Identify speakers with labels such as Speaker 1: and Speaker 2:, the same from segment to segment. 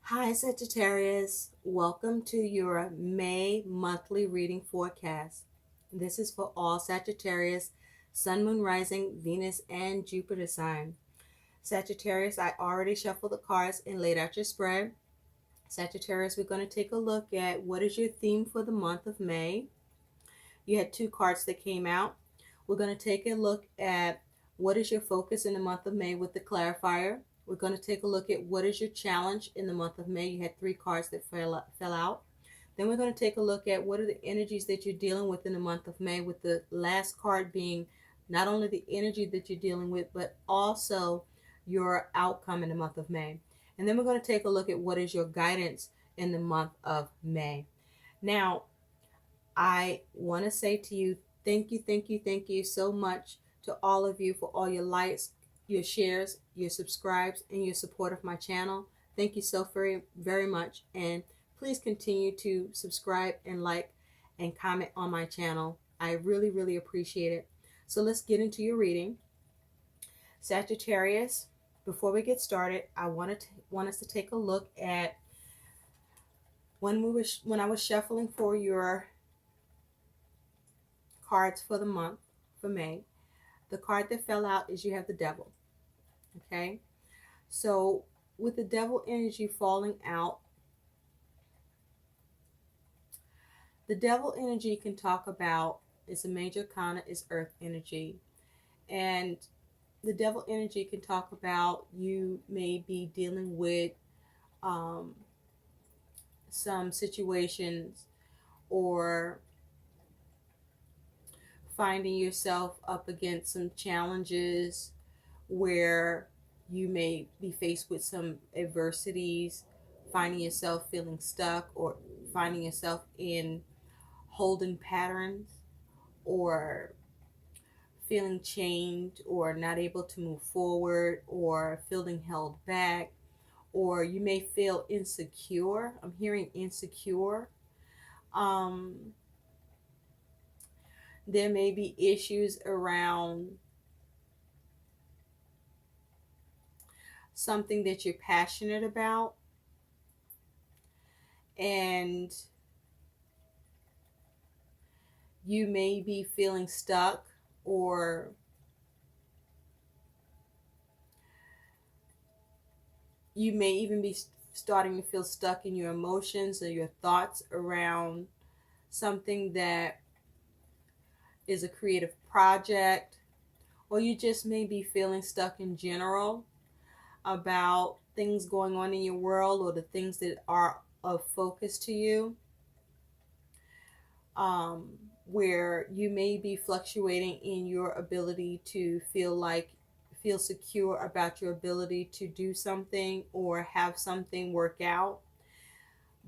Speaker 1: Hi, Sagittarius. Welcome to your May monthly reading forecast. This is for all Sagittarius, Sun, Moon, Rising, Venus, and Jupiter sign. Sagittarius, I already shuffled the cards and laid out your spread. Sagittarius, we're going to take a look at what is your theme for the month of May. You had two cards that came out. We're going to take a look at what is your focus in the month of May with the clarifier. We're going to take a look at what is your challenge in the month of May. You had three cards that fell out. Then we're going to take a look at what are the energies that you're dealing with in the month of May, with the last card being not only the energy that you're dealing with, but also your outcome in the month of May. And then we're going to take a look at what is your guidance in the month of May. Now, I want to say to you, thank you so much to all of you for all your likes, your shares, your subscribes, and your support of my channel. Thank you so very much. And please continue to subscribe and like and comment on my channel. I really appreciate it. So let's get into your reading. Sagittarius, before we get started, I want us to take a look at when I was shuffling for your cards for the month for May. The card that fell out is you have the devil. Okay, so with the devil energy falling out, the devil energy can talk about, it's a major arcana, is earth energy, and the devil energy can talk about you may be dealing with um, some situations or finding yourself up against some challenges where you may be faced with some adversities, finding yourself feeling stuck or finding yourself in holding patterns or feeling chained or not able to move forward or feeling held back, or you may feel insecure. I'm hearing insecure. Um, there may be issues around something that you're passionate about, and you may be feeling stuck, or you may even be starting to feel stuck in your emotions or your thoughts around something that is a creative project, or you just may be feeling stuck in general about things going on in your world or the things that are of focus to you, where you may be fluctuating in your ability to feel secure about your ability to do something or have something work out.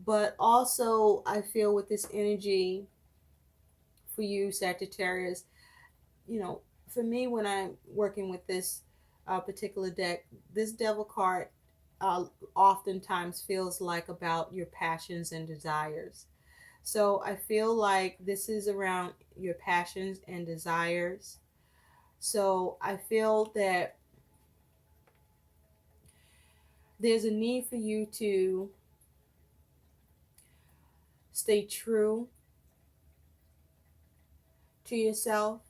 Speaker 1: But also, I feel with this energy for you, Sagittarius, for me, when I'm working with this particular deck, this devil card oftentimes feels like about your passions and desires. So I feel like this is around your passions and desires. So I feel that there's a need for you to stay true to yourself.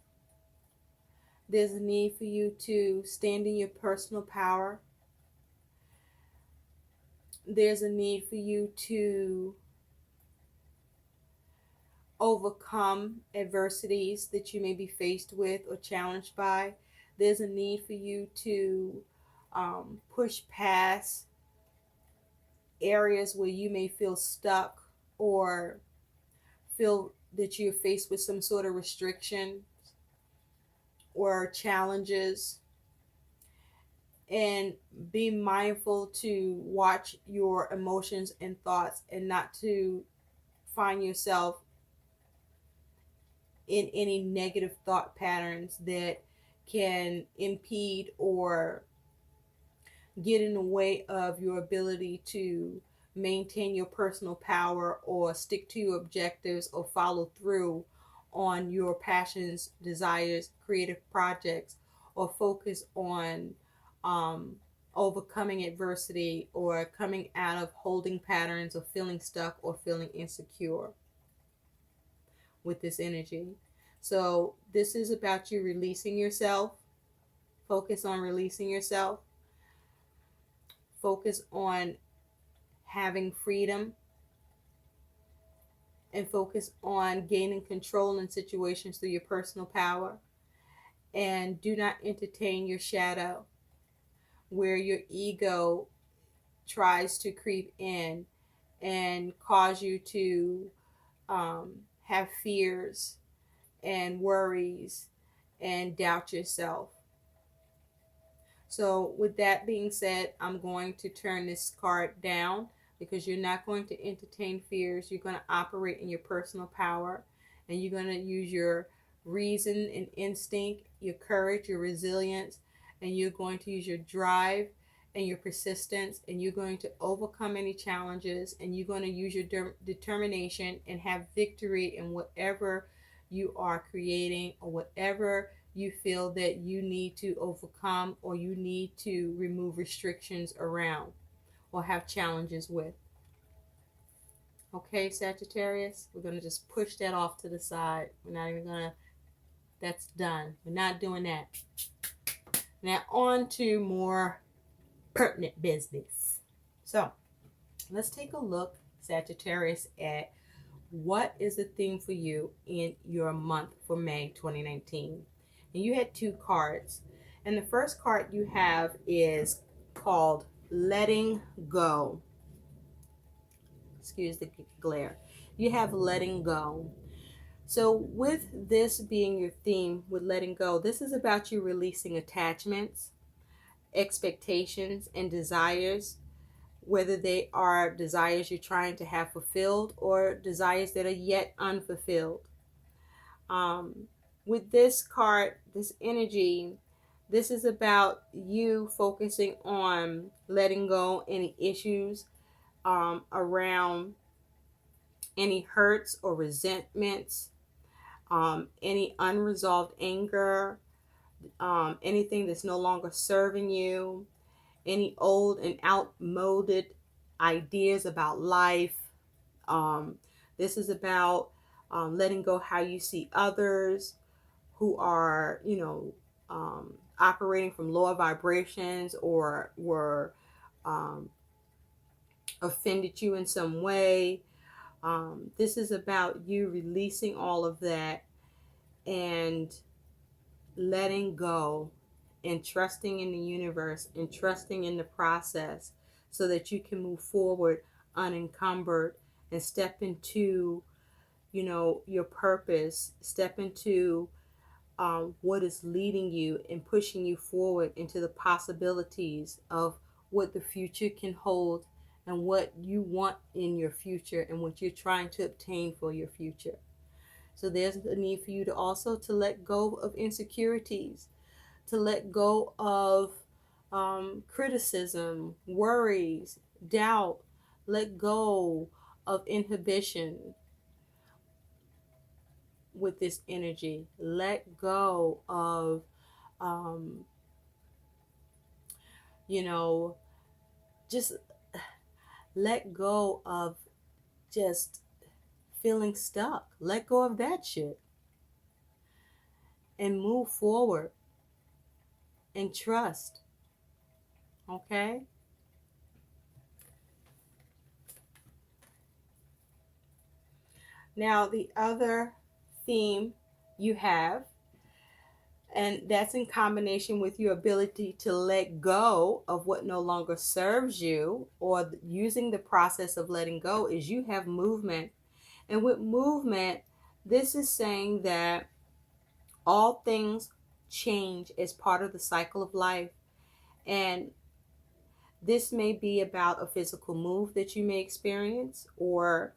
Speaker 1: There's a need for you to stand in your personal power. There's a need for you to overcome adversities that you may be faced with or challenged by. There's a need for you to push past areas where you may feel stuck or feel that you're faced with some sort of restriction or challenges, and be mindful to watch your emotions and thoughts and not to find yourself in any negative thought patterns that can impede or get in the way of your ability to maintain your personal power or stick to your objectives or follow through on your passions, desires, creative projects, or focus on overcoming adversity or coming out of holding patterns of feeling stuck or feeling insecure with this energy. So this is about you releasing yourself. Focus on releasing yourself. Focus on having freedom, and focus on gaining control in situations through your personal power. And do not entertain your shadow, where your ego tries to creep in and cause you to have fears and worries and doubt yourself. So with that being said, I'm going to turn this card down, because you're not going to entertain fears. You're going to operate in your personal power, and you're going to use your reason and instinct, your courage, your resilience, and you're going to use your drive and your persistence, and you're going to overcome any challenges, and you're going to use your determination and have victory in whatever you are creating or whatever you feel that you need to overcome or you need to remove restrictions around or have challenges with. Okay, Sagittarius, we're going to just push that off to the side. We're not even going to, that's done. We're not doing that. Now on to more pertinent business. So let's take a look, Sagittarius, at what is the theme for you in your month for May 2019. And you had two cards. And the first card you have is called Letting Go. Excuse the glare. You have letting go. So with this being your theme with letting go, this is about you releasing attachments, expectations, and desires, whether they are desires you're trying to have fulfilled or desires that are yet unfulfilled. With this card, this energy, this is about you focusing on letting go any issues around any hurts or resentments, any unresolved anger, anything that's no longer serving you, any old and outmoded ideas about life. This is about letting go how you see others who are, operating from lower vibrations or were offended you in some way. This is about you releasing all of that and letting go and trusting in the universe and trusting in the process so that you can move forward unencumbered and step into, your purpose, step into what is leading you and pushing you forward into the possibilities of what the future can hold and what you want in your future and what you're trying to obtain for your future. So there's a need for you to also to let go of insecurities, to let go of criticism, worries, doubt, let go of inhibition with this energy. Let go of, just let go of just feeling stuck. Let go of that shit and move forward and trust. Okay? Now, the other theme you have, and that's in combination with your ability to let go of what no longer serves you, or using the process of letting go, is you have movement. And with movement, this is saying that all things change as part of the cycle of life. And this may be about a physical move that you may experience, or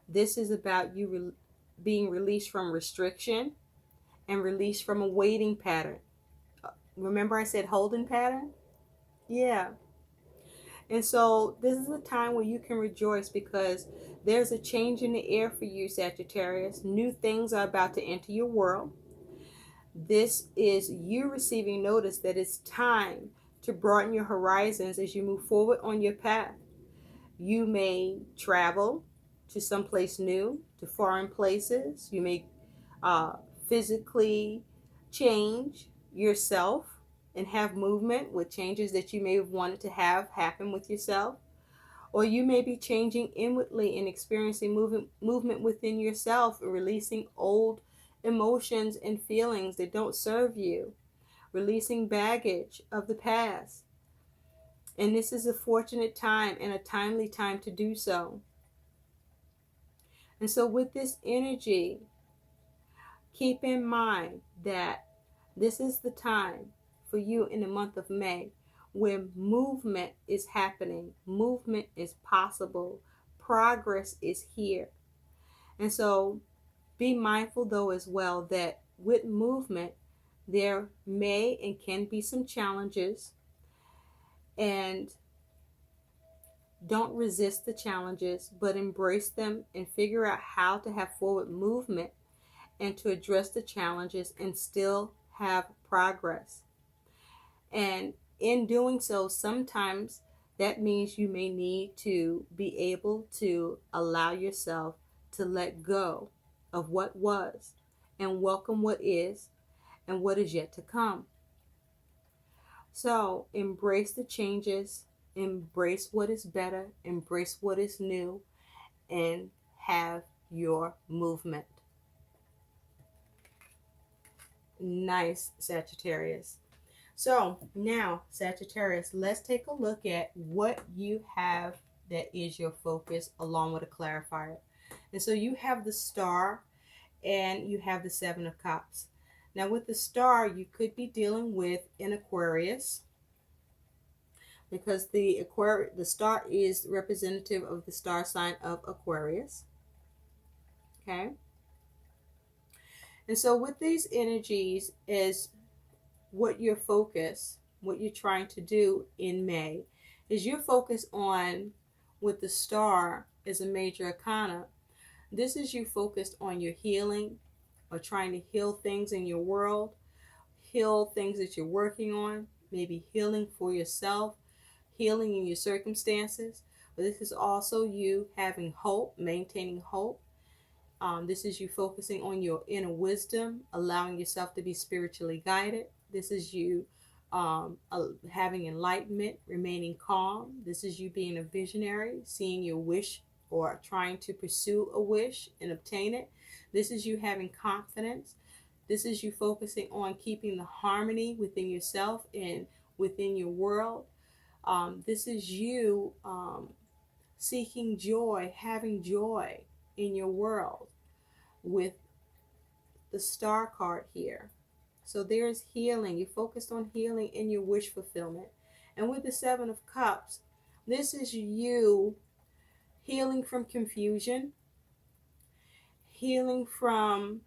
Speaker 1: this is about you being released from restriction and released from a waiting pattern. Remember I said holding pattern? Yeah. And so this is a time where you can rejoice because there's a change in the air for you, Sagittarius. New things are about to enter your world. This is you receiving notice that it's time to broaden your horizons as you move forward on your path. You may travel to someplace new, to foreign places. You may uh, physically change yourself and have movement with changes that you may have wanted to have happen with yourself. Or you may be changing inwardly and experiencing movement within yourself and releasing old emotions and feelings that don't serve you, releasing baggage of the past. And this is a fortunate time and a timely time to do so. And so, with this energy, keep in mind that this is the time for you in the month of May where movement is happening, movement is possible, progress is here. And so, be mindful though as well that with movement, there may and can be some challenges, and don't resist the challenges, but embrace them and figure out how to have forward movement and to address the challenges and still have progress. And in doing so, sometimes that means you may need to be able to allow yourself to let go of what was and welcome what is and what is yet to come. So embrace the changes, embrace what is better, embrace what is new, and have your movement. Nice, Sagittarius. So now, Sagittarius, let's take a look at what you have that is your focus along with a clarifier. And so you have the star and you have the Seven of Cups. Now with the star, you could be dealing with an Aquarius, because the star is representative of the star sign of Aquarius. Okay? And so with these energies is what your focus, what you're trying to do in May, is your focus on, with the star as a major arcana, this is you focused on your healing or trying to heal things in your world, heal things that you're working on, maybe healing for yourself, healing in your circumstances. But this is also you having hope, maintaining hope. This is you focusing on your inner wisdom, allowing yourself to be spiritually guided. This is you having enlightenment, remaining calm. This is you being a visionary, seeing your wish or trying to pursue a wish and obtain it. This is you having confidence. This is you focusing on keeping the harmony within yourself and within your world. This is you seeking joy, having joy in your world with the star card here. So there's healing. You're focused on healing in your wish fulfillment. And with the Seven of Cups, this is you healing from confusion, healing from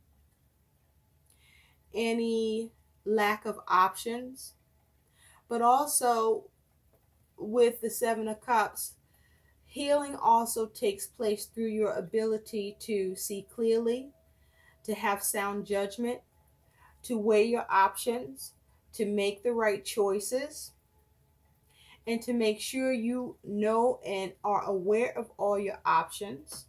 Speaker 1: any lack of options, but also with the Seven of Cups, healing also takes place through your ability to see clearly, to have sound judgment, to weigh your options, to make the right choices, and to make sure you know and are aware of all your options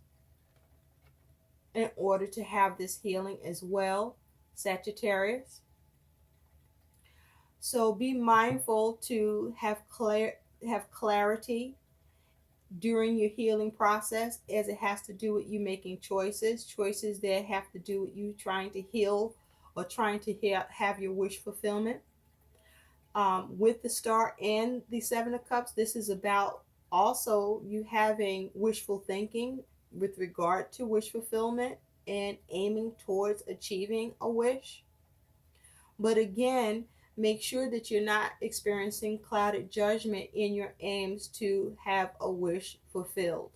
Speaker 1: in order to have this healing as well, Sagittarius. So be mindful to have clarity during your healing process, as it has to do with you making choices that have to do with you trying to heal or trying to have your wish fulfillment. With the star and the Seven of Cups, this is about also you having wishful thinking with regard to wish fulfillment and aiming towards achieving a wish. But again, make sure that you're not experiencing clouded judgment in your aims to have a wish fulfilled.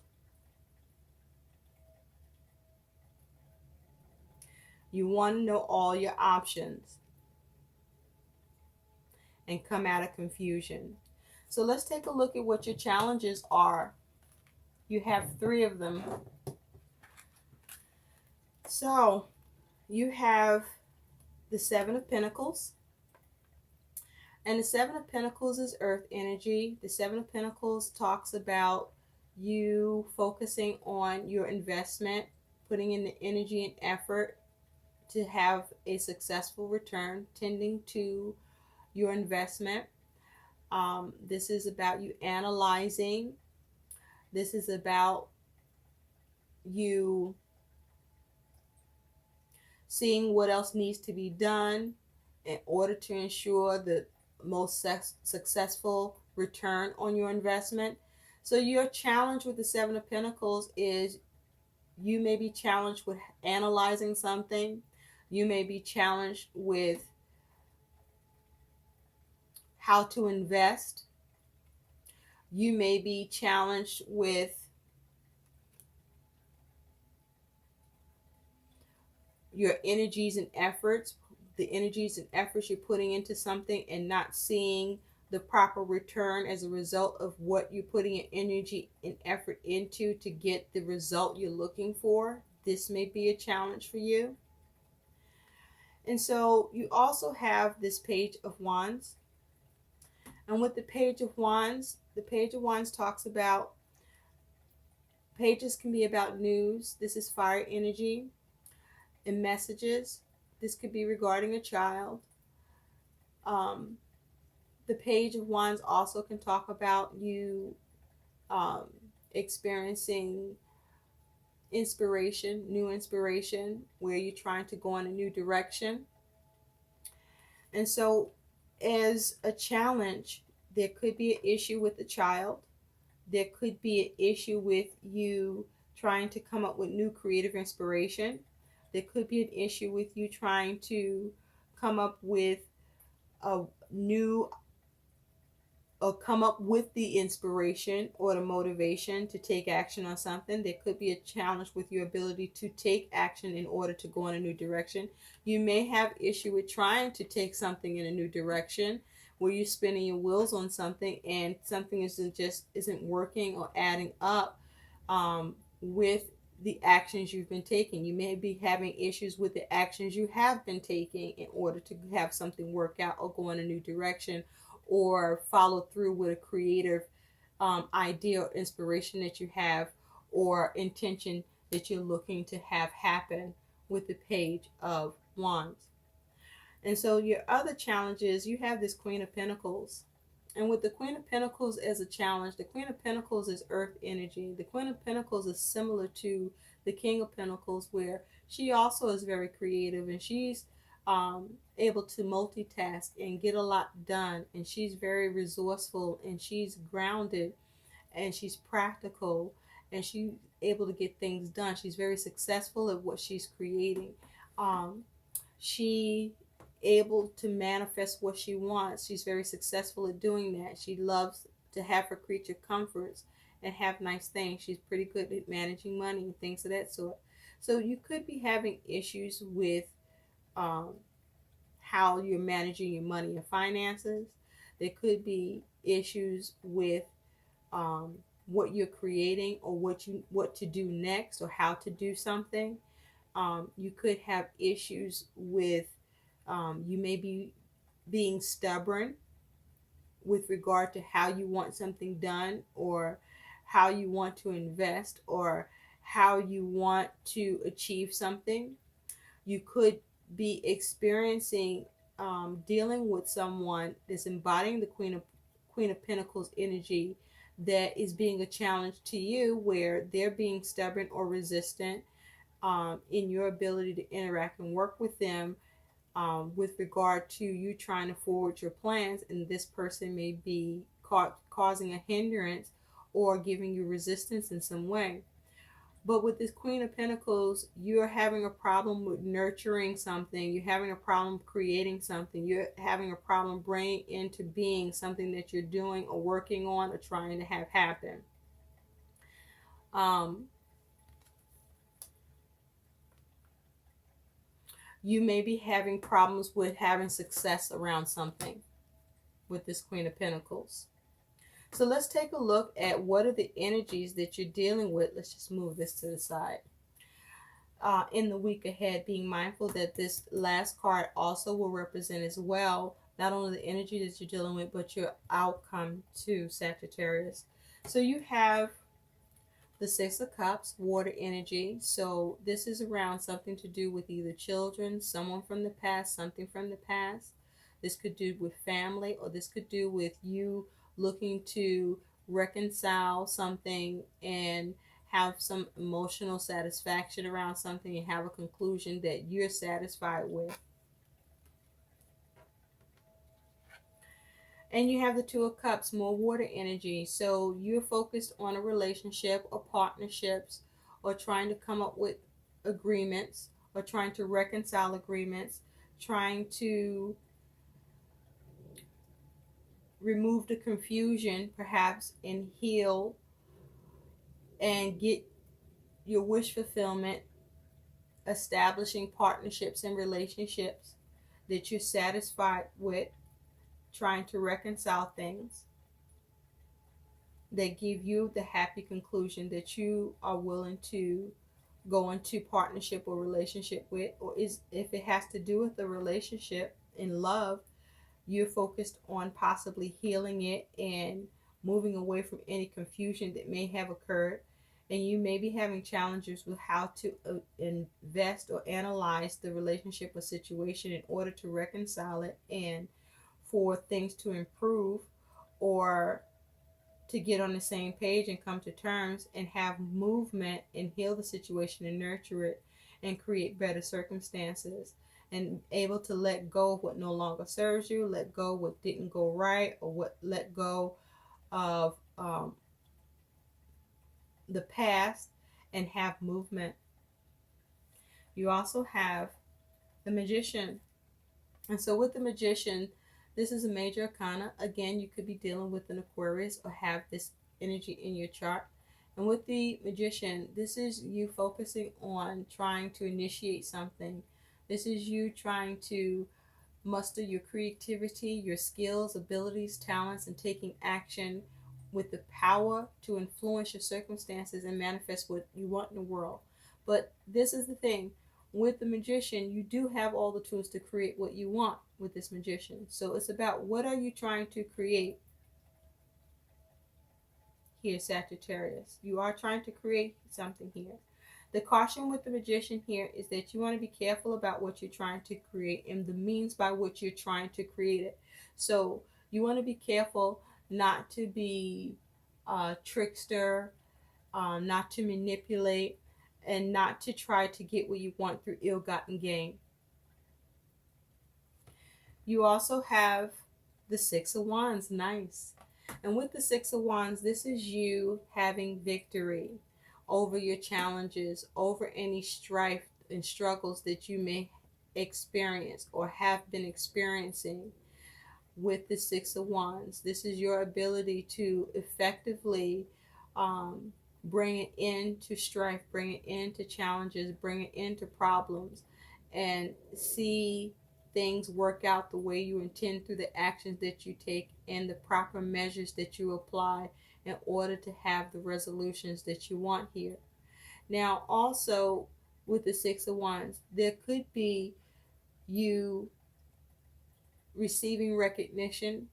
Speaker 1: You want to know all your options and come out of confusion. So let's take a look at what your challenges are. You have 3 of them. So you have the Seven of Pentacles, And the Seven of Pentacles is earth energy. The Seven of Pentacles talks about you focusing on your investment, putting in the energy and effort to have a successful return, tending to your investment. This is about you analyzing. This is about you seeing what else needs to be done in order to ensure the most successful return on your investment. So your challenge with the Seven of Pentacles is you may be challenged with analyzing something. You may be challenged with how to invest. You may be challenged with your energies and efforts, the energies and efforts you're putting into something and not seeing the proper return as a result of what you're putting your energy and effort into to get the result you're looking for. This may be a challenge for you. And so you also have this Page of Wands. And with the Page of Wands talks about, pages can be about news. This is fire energy and messages. This could be regarding a child. The Page of Wands also can talk about you experiencing inspiration, new inspiration, where you're trying to go in a new direction. And so, as a challenge, there could be an issue with the child. There could be an issue with you trying to come up with new creative inspiration. There could be an issue with you trying to come up with a new, or come up with the inspiration or the motivation to take action on something. There could be a challenge with your ability to take action in order to go in a new direction. You may have issue with trying to take something in a new direction, where you're spinning your wheels on something and something isn't working or adding up with the actions you've been taking. You may be having issues with the actions you have been taking in order to have something work out or go in a new direction, or follow through with a creative idea or inspiration that you have, or intention that you're looking to have happen with the Page of Wands. And so your other challenges, you have this Queen of Pentacles. And with the Queen of Pentacles as a challenge, the Queen of Pentacles is earth energy. The Queen of Pentacles is similar to the King of Pentacles, where she also is very creative, and she's able to multitask and get a lot done. And she's very resourceful, and she's grounded, and she's practical, and she's able to get things done. She's very successful at what she's creating. She able to manifest what she wants. She's very successful at doing that. She loves to have her creature comforts and have nice things. She's pretty good at managing money and things of that sort. So you could be having issues with how you're managing your money and finances. There could be issues with what you're creating, or what to do next, or how to do something. You could have issues with you may be being stubborn with regard to how you want something done, or how you want to invest, or how you want to achieve something. You could be experiencing dealing with someone that's embodying the Queen of Pentacles energy, that is being a challenge to you, where they're being stubborn or resistant in your ability to interact and work with them with regard to you trying to forward your plans. And this person may be causing a hindrance or giving you resistance in some way. But with this Queen of Pentacles, you're having a problem with nurturing something. You're having a problem creating something. You're having a problem bringing into being something that you're doing or working on or trying to have happen. You may be having problems with having success around something with this Queen of Pentacles. So let's take a look at what are the energies that you're dealing with. Let's just move this to the side. In the week ahead, being mindful that this last card also will represent as well not only the energy that you're dealing with, but your outcome too, Sagittarius. So you have the Six of Cups, water energy. So this is around something to do with either children, someone from the past, something from the past. This could do with family, or this could do with you looking to reconcile something and have some emotional satisfaction around something and have a conclusion that you're satisfied with. And you have the Two of Cups, more water energy. So you're focused on a relationship or partnerships, or trying to come up with agreements, or trying to reconcile agreements, trying to remove the confusion perhaps and heal and get your wish fulfillment, establishing partnerships and relationships that you're satisfied with, trying to reconcile things that give you the happy conclusion that you are willing to go into partnership or relationship with. Or is, if it has to do with a relationship in love, you're focused on possibly healing it and moving away from any confusion that may have occurred. And you may be having challenges with how to invest or analyze the relationship or situation in order to reconcile it and for things to improve, or to get on the same page and come to terms and have movement and heal the situation and nurture it and create better circumstances, and able to let go of what no longer serves you, let go of what didn't go right, or what let go of the past, and have movement. You also have the Magician. And so with the Magician, this is a major arcana. Again, you could be dealing with an Aquarius or have this energy in your chart. And with the Magician, this is you focusing on trying to initiate something. This is you trying to muster your creativity, your skills, abilities, talents, and taking action with the power to influence your circumstances and manifest what you want in the world. But this is the thing, with the Magician, you do have all the tools to create what you want with this Magician. So it's about, what are you trying to create here, Sagittarius? You are trying to create something here. The caution with the Magician here is that you want to be careful about what you're trying to create and the means by which you're trying to create it. So you want to be careful not to be a trickster, not to manipulate, and not to try to get what you want through ill-gotten gain. You also have the Six of Wands. Nice. And with the Six of Wands, this is you having victory over your challenges, over any strife and struggles that you may experience or have been experiencing. With the Six of Wands, this is your ability to effectively bring it into strife, bring it into challenges, bring it into problems, and see things work out the way you intend through the actions that you take and the proper measures that you apply in order to have the resolutions that you want here. Now, also with the Six of Wands, there could be you receiving recognition,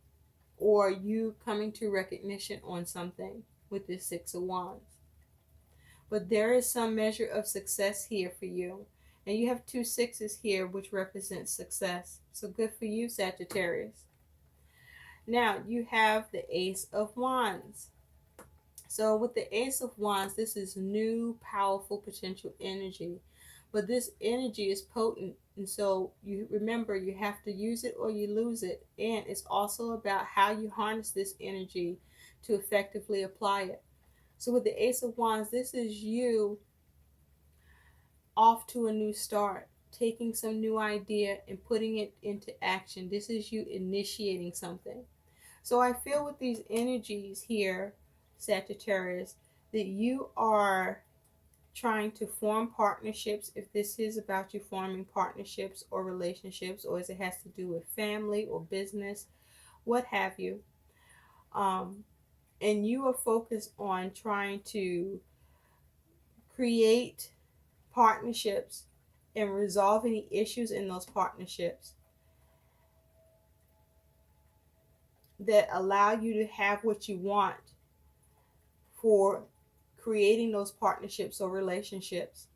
Speaker 1: or you coming to recognition on something with this Six of Wands. But there is some measure of success here for you. And you have two sixes here, which represents success. So good for you, Sagittarius. Now, you have the Ace of Wands. So with the Ace of Wands, this is new, powerful, potential energy. But this energy is potent. And so you remember, you have to use it or you lose it. And it's also about how you harness this energy to effectively apply it. So with the Ace of Wands, this is you off to a new start, taking some new idea and putting it into action. This is you initiating something. So I feel with these energies here, Sagittarius, that you are trying to form partnerships, if this is about you forming partnerships or relationships, or as it has to do with family or business, what have you. And you are focused on trying to create partnerships and resolve any issues in those partnerships. that allow you to have what you want for creating those partnerships or relationships,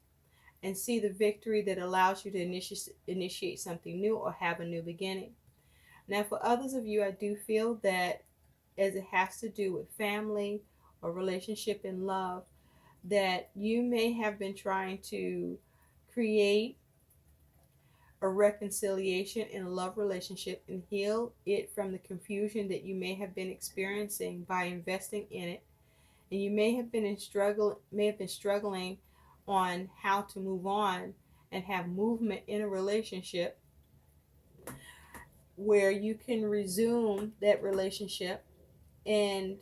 Speaker 1: and see the victory that allows you to initiate something new or have a new beginning. Now, for others of you, I do feel that as it has to do with family or relationship and love, that you may have been trying to create a reconciliation in a love relationship and heal it from the confusion that you may have been experiencing by investing in it. And you may have been struggling on how to move on and have movement in a relationship where you can resume that relationship and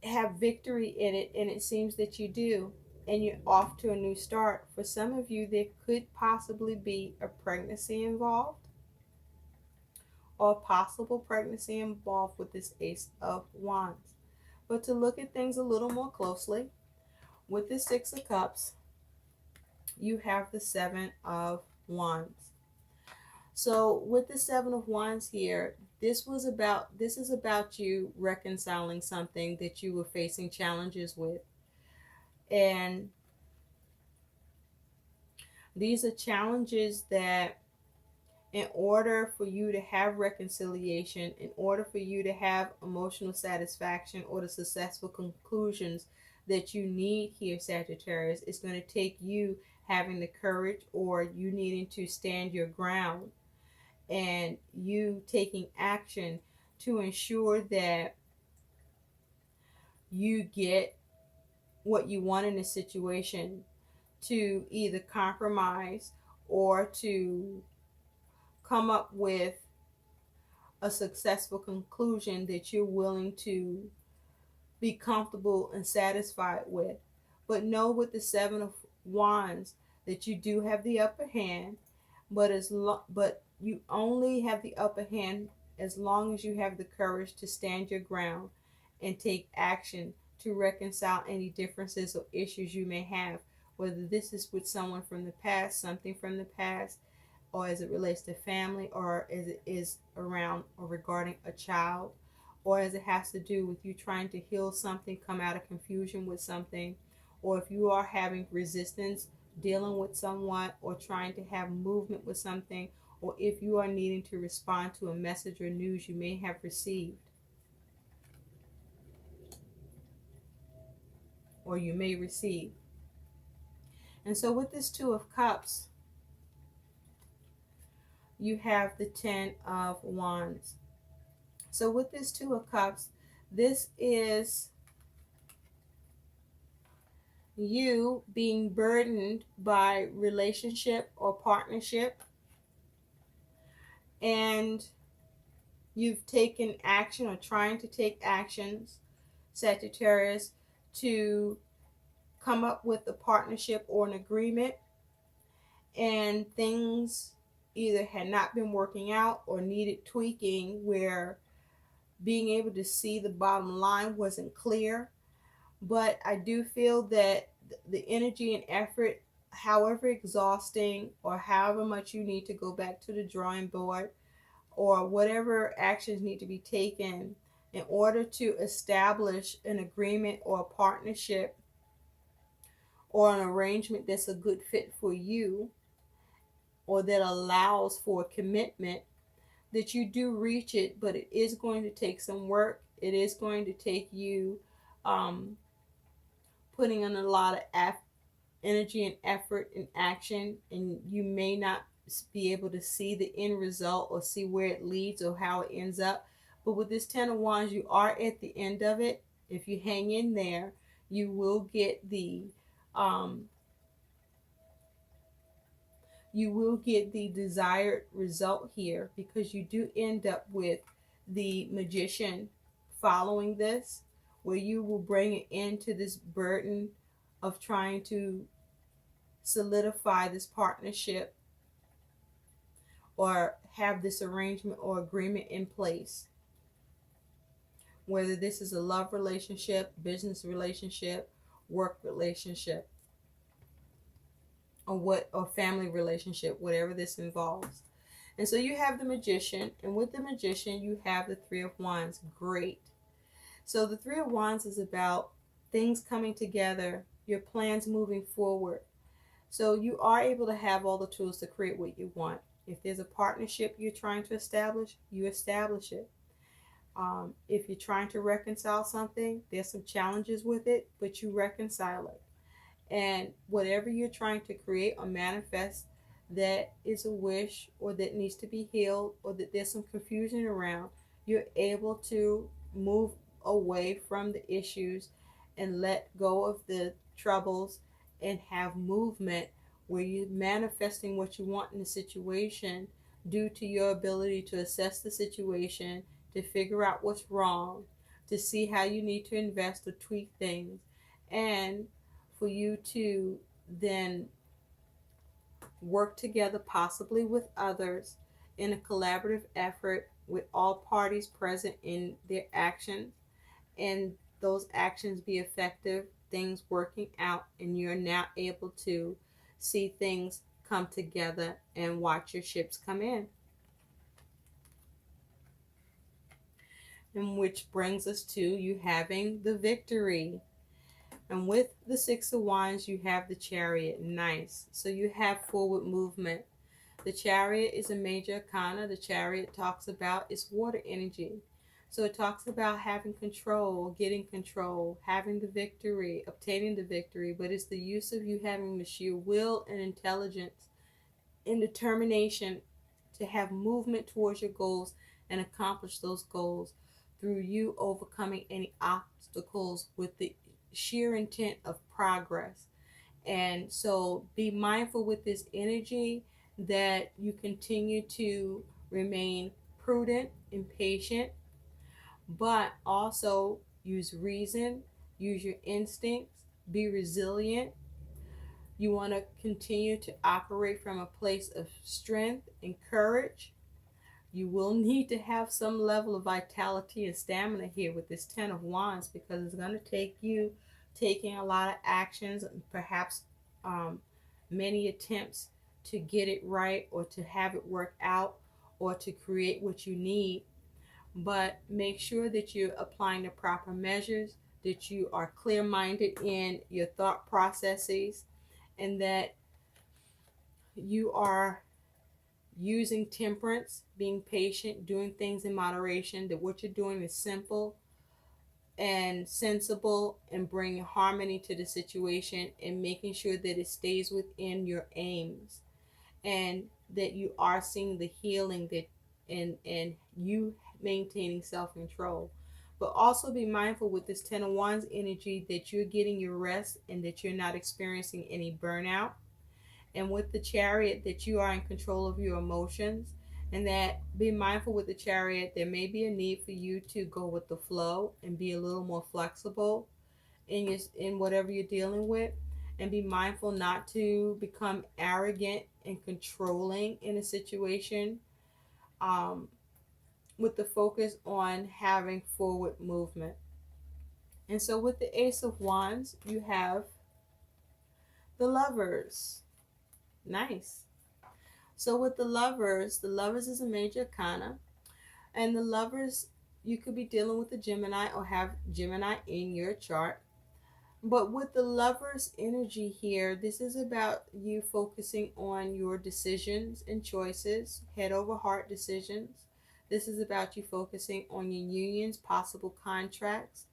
Speaker 1: have victory in it, and it seems that you do, and you're off to a new start. For some of you, there could possibly be a pregnancy involved, or a possible pregnancy involved with this Ace of Wands. But to look at things a little more closely, with the Six of Cups, you have the Seven of Wands. So with the Seven of Wands here, this is about you reconciling something that you were facing challenges with. And these are challenges that, in order for you to have reconciliation, in order for you to have emotional satisfaction or the successful conclusions that you need here, Sagittarius, it's going to take you having the courage, or you needing to stand your ground, and you taking action to ensure that you get what you want in a situation, to either compromise or to come up with a successful conclusion that you're willing to be comfortable and satisfied with. But know with the Seven of Wands that you do have the upper hand, but you only have the upper hand as long as you have the courage to stand your ground and take action to reconcile any differences or issues you may have, whether this is with someone from the past, something from the past, or as it relates to family, or as it is around or regarding a child, or as it has to do with you trying to heal something, come out of confusion with something, or if you are having resistance dealing with someone or trying to have movement with something, or if you are needing to respond to a message or news you may have received or you may receive. And so with this Two of Cups, you have the Ten of Wands. So with this Two of Cups, this is you being burdened by relationship or partnership, and you've taken action or trying to take actions, Sagittarius, to come up with a partnership or an agreement, and things either had not been working out or needed tweaking, where being able to see the bottom line wasn't clear. But I do feel that the energy and effort, however exhausting or however much you need to go back to the drawing board, or whatever actions need to be taken in order to establish an agreement or a partnership or an arrangement that's a good fit for you, or that allows for commitment, that you do reach it. But it is going to take some work. It is going to take you putting in a lot of energy and effort and action, and you may not be able to see the end result or see where it leads or how it ends up. But with this Ten of Wands, you are at the end of it. If you hang in there, you will get the desired result here, because you do end up with the Magician following this, where you will bring it into this burden of trying to solidify this partnership or have this arrangement or agreement in place, whether this is a love relationship, business relationship, work relationship, or family relationship, whatever this involves. And so you have the Magician, and with the Magician, you have the Three of Wands. Great. So the Three of Wands is about things coming together, your plans moving forward. So you are able to have all the tools to create what you want. If there's a partnership you're trying to establish, you establish it. If you're trying to reconcile something, there's some challenges with it, but you reconcile it. And whatever you're trying to create or manifest that is a wish or that needs to be healed or that there's some confusion around, you're able to move away from the issues and let go of the troubles and have movement where you're manifesting what you want in the situation due to your ability to assess the situation, to figure out what's wrong, to see how you need to invest or tweak things, and for you to then work together, possibly with others, in a collaborative effort with all parties present in their actions, and those actions be effective, things working out, and you're now able to see things come together and watch your ships come in. And which brings us to you having the Victory. And with the Six of Wands, you have the Chariot. Nice. So you have forward movement. The Chariot is a major arcana. The Chariot talks about its water energy. So it talks about having control, getting control, having the victory, obtaining the victory. But it's the use of you having the sheer will and intelligence and determination to have movement towards your goals and accomplish those goals through you overcoming any obstacles with the sheer intent of progress. And so be mindful with this energy that you continue to remain prudent and patient, but also use reason, use your instincts, be resilient. You want to continue to operate from a place of strength and courage. You will need to have some level of vitality and stamina here with this Ten of Wands, because it's going to take you taking a lot of actions, perhaps many attempts to get it right or to have it work out or to create what you need. But make sure that you're applying the proper measures, that you are clear-minded in your thought processes, and that you are using temperance, being patient, doing things in moderation, that what you're doing is simple and sensible and bringing harmony to the situation and making sure that it stays within your aims, and that you are seeing the healing that and you maintaining self-control. But also be mindful with this Ten of Wands energy that you're getting your rest and that you're not experiencing any burnout. And with the Chariot, that you are in control of your emotions, and that be mindful with the Chariot, there may be a need for you to go with the flow and be a little more flexible in whatever you're dealing with, and be mindful not to become arrogant and controlling in a situation, with the focus on having forward movement. And so with the Ace of Wands, you have the Lovers. Nice. So with the Lovers is a major arcana, and the Lovers, you could be dealing with a Gemini or have Gemini in your chart. But with the Lovers energy here, this is about you focusing on your decisions and choices, head over heart decisions. This is about you focusing on your unions, possible contracts,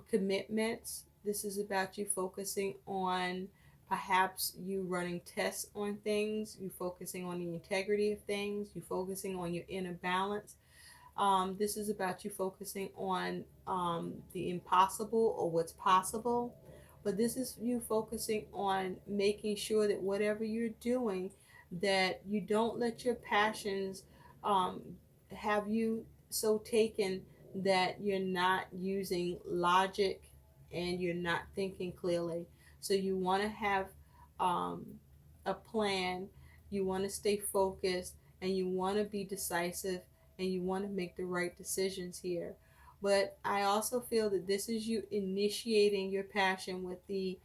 Speaker 1: commitments. This is about you focusing on perhaps you running tests on things, you focusing on the integrity of things, you focusing on your inner balance. This is about you focusing on the impossible or what's possible. But this is you focusing on making sure that whatever you're doing, that you don't let your passions have you so taken that you're not using logic and you're not thinking clearly. So you want to have a plan, you want to stay focused, and you want to be decisive, and you want to make the right decisions here. But I also feel that this is you initiating your passion with the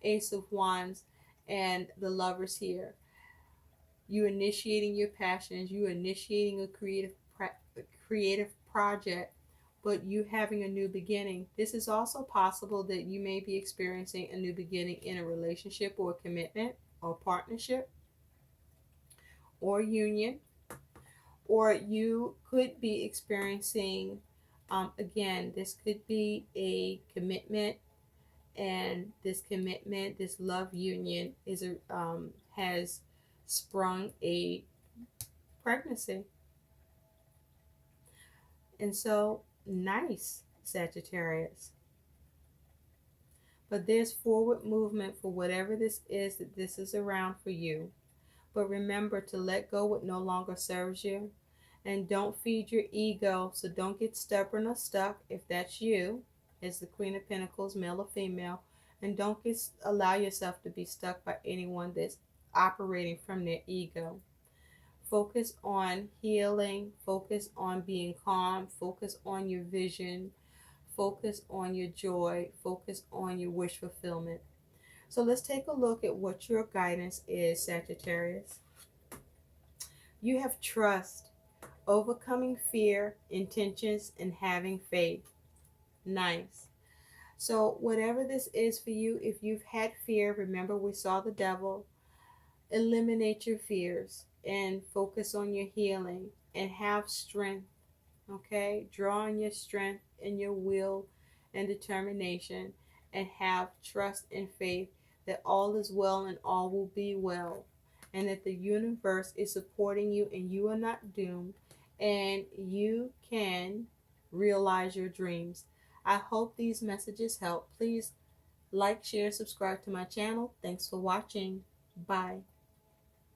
Speaker 1: Ace of Wands and the Lovers here. You initiating your passions, you initiating a creative project, but you having a new beginning. This is also possible that you may be experiencing a new beginning in a relationship or commitment or partnership or union, or you could be experiencing, again, this could be a commitment, and this commitment, this love union is a has sprung a pregnancy. And so, nice, Sagittarius. But there's forward movement for whatever this is that this is around for you. But remember to let go what no longer serves you. And don't feed your ego. So don't get stubborn or stuck if that's you, as the Queen of Pentacles, male or female. And don't allow yourself to be stuck by anyone that's operating from their ego. Focus on healing. Focus on being calm. Focus on your vision. Focus on your joy. Focus on your wish fulfillment. So let's take a look at what your guidance is, Sagittarius. You have trust, overcoming fear, intentions, and having faith. Nice. So whatever this is for you, if you've had fear, remember we saw the devil. Eliminate your fears and focus on your healing and have strength. Okay? Draw on your strength and your will and determination, and have trust and faith that all is well and all will be well, and that the universe is supporting you and you are not doomed, and you can realize your dreams. I hope these messages help. Please like, share, subscribe to my channel. Thanks for watching. Bye.